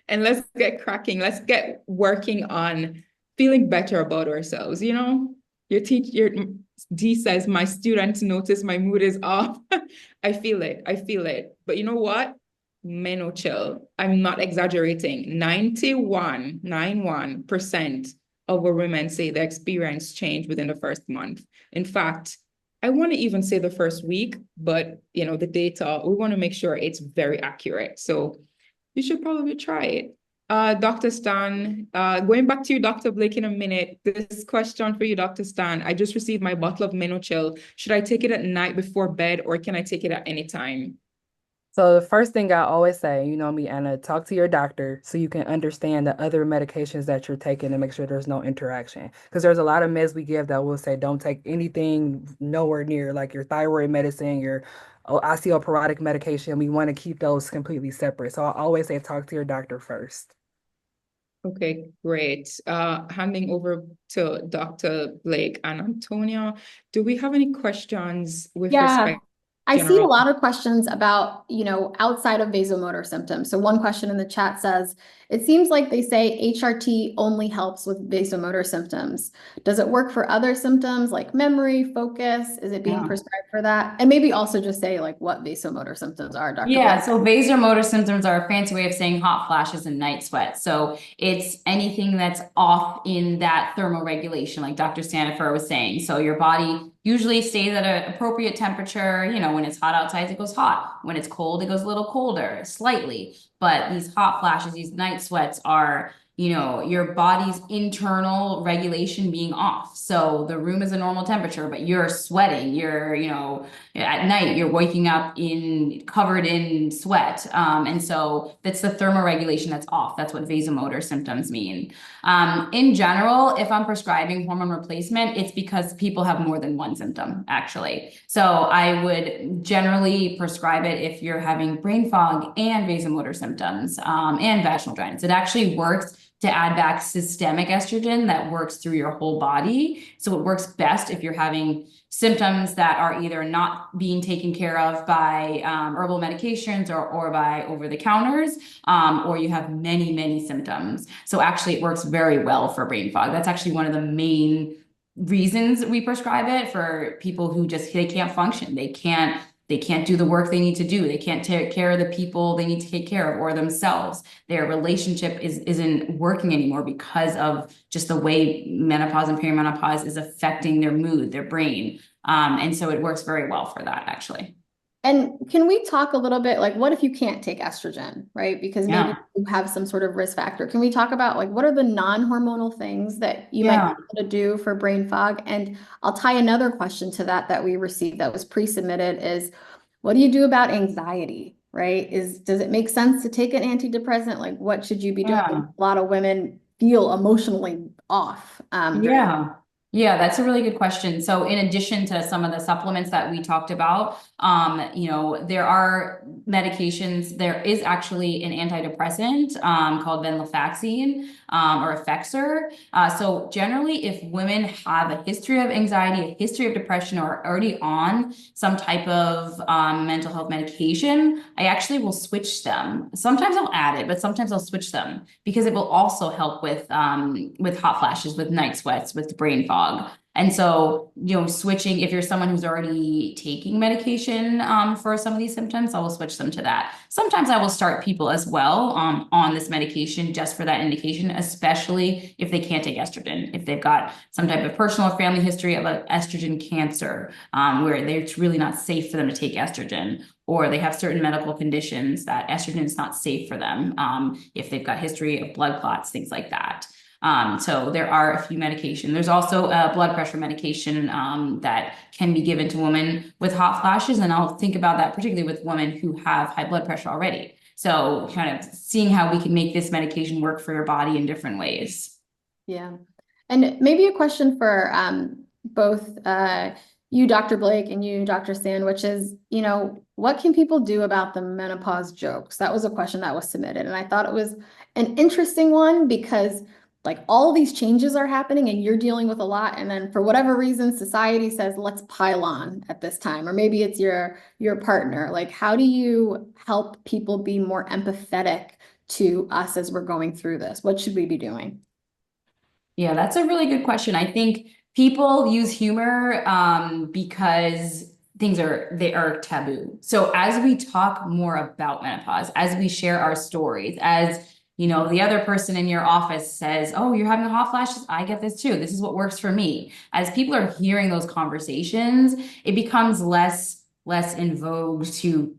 And let's get cracking. Let's get working on feeling better about ourselves. Your D says, my students notice my mood is off. I feel it. I feel it. But you know what? Chill. I'm not exaggerating. 91% of our women say they experience change within the first month. In fact, I want to even say the first week, but the data, we want to make sure it's very accurate. So you should probably try it. Dr. Stan, going back to you, Dr. Blake, in a minute. This question for you, Dr. Stan. I just received my bottle of Menochill. Should I take it at night before bed, or can I take it at any time? So the first thing I always say, you know me, Anna, talk to your doctor so you can understand the other medications that you're taking and make sure there's no interaction. Because there's a lot of meds we give that will say don't take anything nowhere near, like your thyroid medicine, your osteoporotic medication. We want to keep those completely separate. So I always say talk to your doctor first. Okay, great. Handing over to Dr. Blake and Antonia. Do we have any questions with Yeah, respect I see a general? lot of questions about, outside of vasomotor symptoms. So one question in the chat says, it seems like they say HRT only helps with vasomotor symptoms. Does it work for other symptoms like memory, focus? Is it being Yeah. prescribed for that? And maybe also just say like what vasomotor symptoms are, Dr. Yeah, Blake. so vasomotor symptoms are a fancy way of saying hot flashes and night sweats. So it's anything that's off in that thermoregulation, like Dr. Standifer was saying. So your body usually stays at an appropriate temperature. When it's hot outside, it goes hot. When it's cold, it goes a little colder, slightly. But these hot flashes, these night sweats are your body's internal regulation being off. So the room is a normal temperature, but you're sweating. You're, at night, you're waking up covered in sweat. And so that's the thermoregulation that's off. That's what vasomotor symptoms mean. In general, if I'm prescribing hormone replacement, it's because people have more than one symptom, actually. So I would generally prescribe it if you're having brain fog and vasomotor symptoms, and vaginal dryness. It actually works to add back systemic estrogen that works through your whole body. So it works best if you're having symptoms that are either not being taken care of by herbal medications or by over-the-counters, or you have many, many symptoms. So actually it works very well for brain fog. That's actually one of the main reasons we prescribe it for people who they can't function. They can't do the work they need to do. They can't take care of the people they need to take care of or themselves. Their relationship isn't working anymore because of just the way menopause and perimenopause is affecting their mood, their brain. And so it works very well for that, actually. And can we talk a little bit, like, what if you can't take estrogen, right? Because maybe Yeah. you have some sort of risk factor. Can we talk about like what are the non-hormonal things that you might be able to do for brain fog? And I'll tie another question to that we received that was pre-submitted is, what do you do about anxiety, right? Does it make sense to take an antidepressant? Like, what should you be doing? Yeah. A lot of women feel emotionally off. Yeah, that's a really good question. So in addition to some of the supplements that we talked about, there are medications. There is actually an antidepressant called venlafaxine or Effexor. So generally, if women have a history of anxiety, a history of depression, or are already on some type of mental health medication, I actually will switch them. Sometimes I'll add it, but sometimes I'll switch them because it will also help with hot flashes, with night sweats, with brain fog. And so, switching, if you're someone who's already taking medication for some of these symptoms, I will switch them to that. Sometimes I will start people as well on this medication just for that indication, especially if they can't take estrogen. If they've got some type of personal or family history of an estrogen cancer, where it's really not safe for them to take estrogen, or they have certain medical conditions that estrogen is not safe for them, if they've got history of blood clots, things like that. So there are a few medication. There's also a blood pressure medication that can be given to women with hot flashes. And I'll think about that particularly with women who have high blood pressure already. So kind of seeing how we can make this medication work for your body in different ways. Yeah. And maybe a question for both you, Dr. Blake, and you, Dr. Sand, which is, what can people do about the menopause jokes? That was a question that was submitted. And I thought it was an interesting one because like all these changes are happening and you're dealing with a lot. And then for whatever reason, society says, let's pile on at this time, or maybe it's your partner. Like, how do you help people be more empathetic to us as we're going through this? What should we be doing? Yeah, that's a really good question. I think people use humor because they are taboo. So as we talk more about menopause, as we share our stories, as the other person in your office says, "Oh, you're having hot flashes. I get this too. This is what works for me." As people are hearing those conversations, it becomes less in vogue to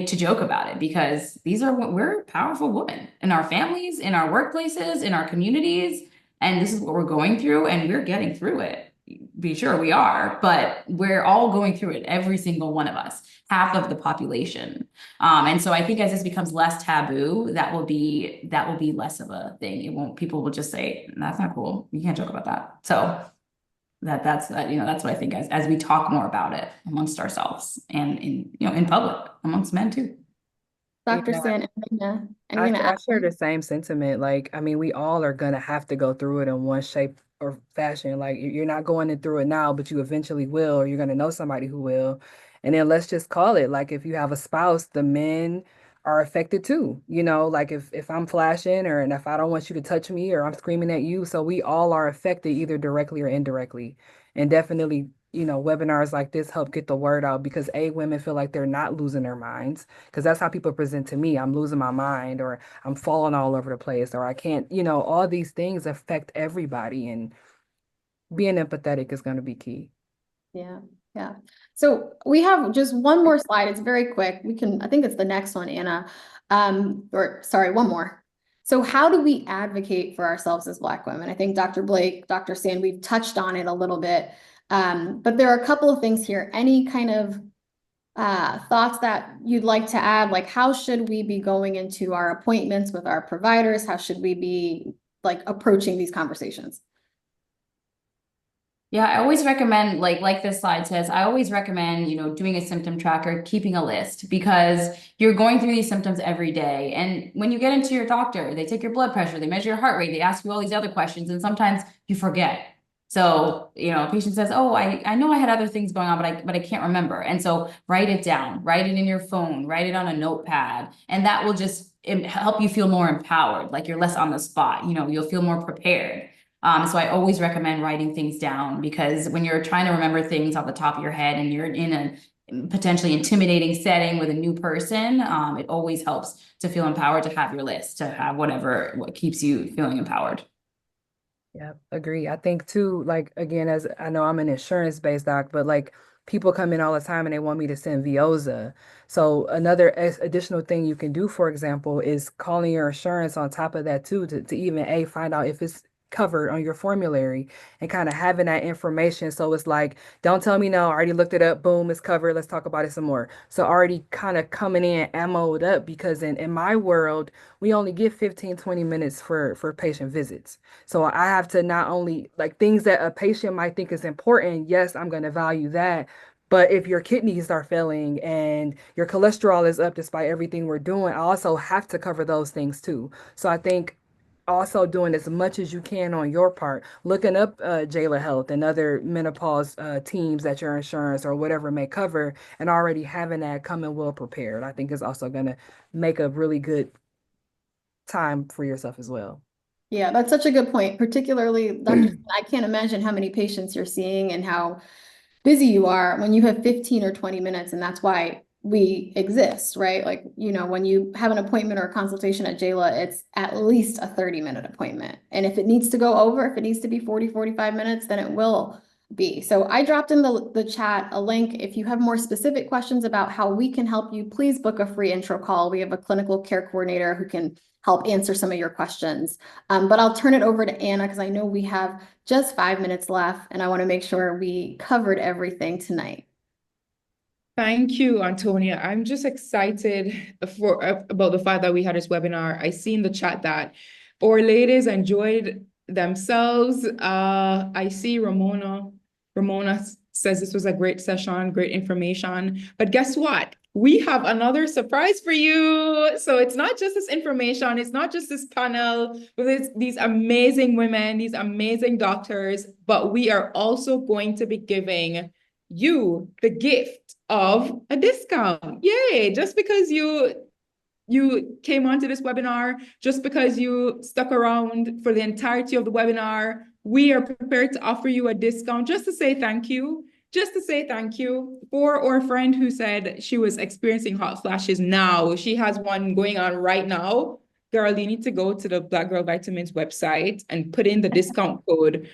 joke about it, because we're powerful women in our families, in our workplaces, in our communities. And this is what we're going through, and we're getting through it. Be sure we are, but we're all going through it, every single one of us, half of the population. And so I think as this becomes less taboo, that will be less of a thing. People will just say, "That's not cool. You can't joke about that." So that's what I think, as we talk more about it amongst ourselves and in public amongst men too. Dr. Yeah. Sand, anything to I add? share the same sentiment. Like, I mean, we all are gonna have to go through it in one shape or fashion. Like, you're not going through it now, but you eventually will, or you're gonna know somebody who will. And then let's just call it, like, if you have a spouse, the men are affected too. Like if I'm flashing, and if I don't want you to touch me, or I'm screaming at you, so we all are affected either directly or indirectly. And definitely, webinars like this help get the word out, because women feel like they're not losing their minds, because that's how people present to me. I'm losing my mind, or I'm falling all over the place, or I can't, all these things affect everybody, and being empathetic is going to be key. Yeah, yeah. So we have just one more slide. It's very quick. I think it's the next one, Anna. Or sorry, one more. So how do we advocate for ourselves as Black women? I think Dr. Blake, Dr. Sand, we've touched on it a little bit. But there are a couple of things here. Any kind of thoughts that you'd like to add? Like, how should we be going into our appointments with our providers? How should we be like approaching these conversations? Yeah, I always recommend, like this slide says, I always recommend, doing a symptom tracker, keeping a list, because you're going through these symptoms every day. And when you get into your doctor, they take your blood pressure, they measure your heart rate, they ask you all these other questions, and sometimes you forget. So, a patient says, "Oh, I know I had other things going on, but I can't remember." And so write it down, write it in your phone, write it on a notepad, and that will just help you feel more empowered, like you're less on the spot, you'll feel more prepared. So I always recommend writing things down, because when you're trying to remember things off the top of your head and you're in a potentially intimidating setting with a new person, it always helps to feel empowered, to have your list, to have what keeps you feeling empowered. Yeah, agree. I think too, like, again, as I know I'm an insurance-based doc, but like people come in all the time and they want me to send Vioza. So another additional thing you can do, for example, is calling your insurance on top of that too, to even find out if it's covered on your formulary, and kind of having that information. So it's like, don't tell me no, I already looked it up, boom, it's covered, let's talk about it some more. So already kind of coming in ammoed up, because in my world, we only give 15-20 minutes for patient visits. So I have to not only, like, things that a patient might think is important, yes, I'm going to value that. But if your kidneys are failing and your cholesterol is up despite everything we're doing, I also have to cover those things too. So I think also doing as much as you can on your part, looking up Jayla Health and other menopause teams that your insurance or whatever may cover, and already having that coming well prepared, I think is also going to make a really good time for yourself as well. Yeah, that's such a good point. Particularly, Dr. I can't imagine how many patients you're seeing and how busy you are when you have 15 or 20 minutes, and that's why we exist, right? Like, when you have an appointment or a consultation at Jayla, it's at least a 30-minute appointment. And if it needs to go over, if it needs to be 40, 45 minutes, then it will be. So I dropped in the chat a link. If you have more specific questions about how we can help you, please book a free intro call. We have a clinical care coordinator who can help answer some of your questions. But I'll turn it over to Anna because I know we have just 5 minutes left, and I want to make sure we covered everything tonight. Thank you, Antonia. I'm just excited about the fact that we had this webinar. I see in the chat that our ladies enjoyed themselves. I see Ramona. Ramona says this was a great session, great information. But guess what? We have another surprise for you. So it's not just this information, it's not just this panel with these amazing women, these amazing doctors, but we are also going to be giving you the gift of a discount. Yay! Just because you came onto this webinar, just because you stuck around for the entirety of the webinar, we are prepared to offer you a discount just to say thank you. Just to say thank you for our friend who said she was experiencing hot flashes now. She has one going on right now. Girl, you need to go to the Black Girl Vitamins website and put in the discount code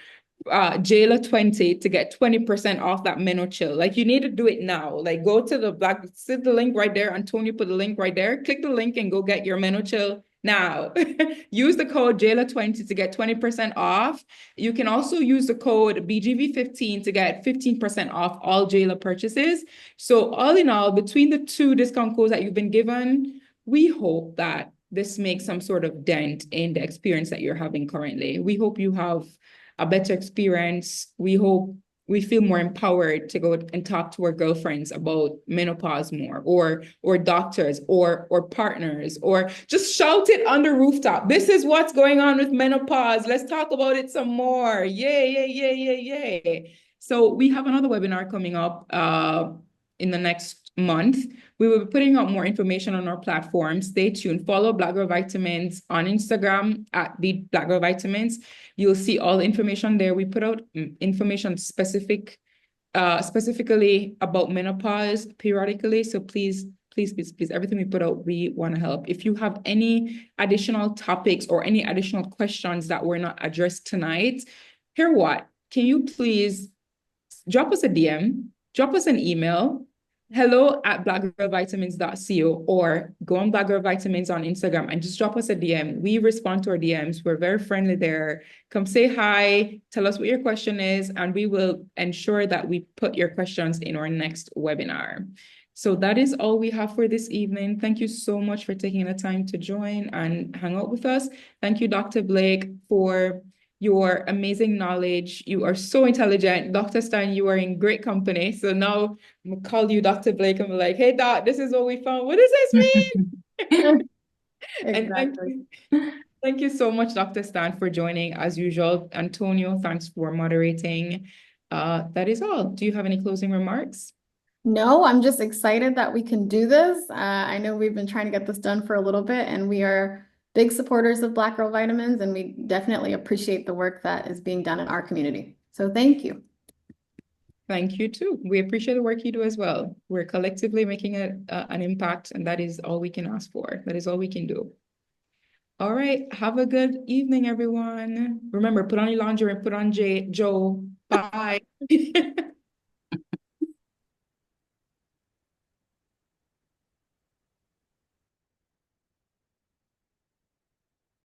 Jayla20 to get 20% off that Meno Chill. Like, you need to do it now. Like, go to the link right there. Antonio put the link right there. Click the link and go get your Meno Chill now. Use the code Jayla20 to get 20% off. You can also use the code BGV15 to get 15% off all Jayla purchases. So all in all, between the two discount codes that you've been given, we hope that this makes some sort of dent in the experience that you're having currently. We hope you have a better experience. We hope we feel more empowered to go and talk to our girlfriends about menopause more, or doctors, or partners, or just shout it on the rooftop. This is what's going on with menopause. Let's talk about it some more. Yay, yay, yay, yay, yay. So we have another webinar coming up in the next month. We will be putting out more information on our platform. Stay tuned. Follow Black Girl Vitamins on Instagram at the Black Girl Vitamins. You'll see all the information there. We put out information specifically about menopause periodically. So please, everything we put out, we want to help. If you have any additional topics or any additional questions that were not addressed tonight, hear what? Can you please drop us a DM, drop us an email, hello@blackgirlvitamins.co, or go on Black Girl Vitamins on Instagram and just drop us a DM. We respond to our DMs. We're very friendly there. Come say hi, tell us what your question is, and we will ensure that we put your questions in our next webinar. So that is all we have for this evening. Thank you so much for taking the time to join and hang out with us. Thank you, Dr. Blake, for your amazing knowledge. You are so intelligent. Dr. Stein, you are in great company. So now I'm gonna call you Dr. Blake and be like, hey, Doc, this is what we found. What does this mean? Exactly. And thank you so much, Dr. Stan, for joining as usual. Antonio, thanks for moderating. That is all. Do you have any closing remarks? No, I'm just excited that we can do this. I know we've been trying to get this done for a little bit, and we are big supporters of Black Girl Vitamins, and we definitely appreciate the work that is being done in our community. So thank you. Thank you too. We appreciate the work you do as well. We're collectively making an impact, and that is all we can ask for. That is all we can do. All right. Have a good evening, everyone. Remember, put on your lingerie and put on Joe. Bye.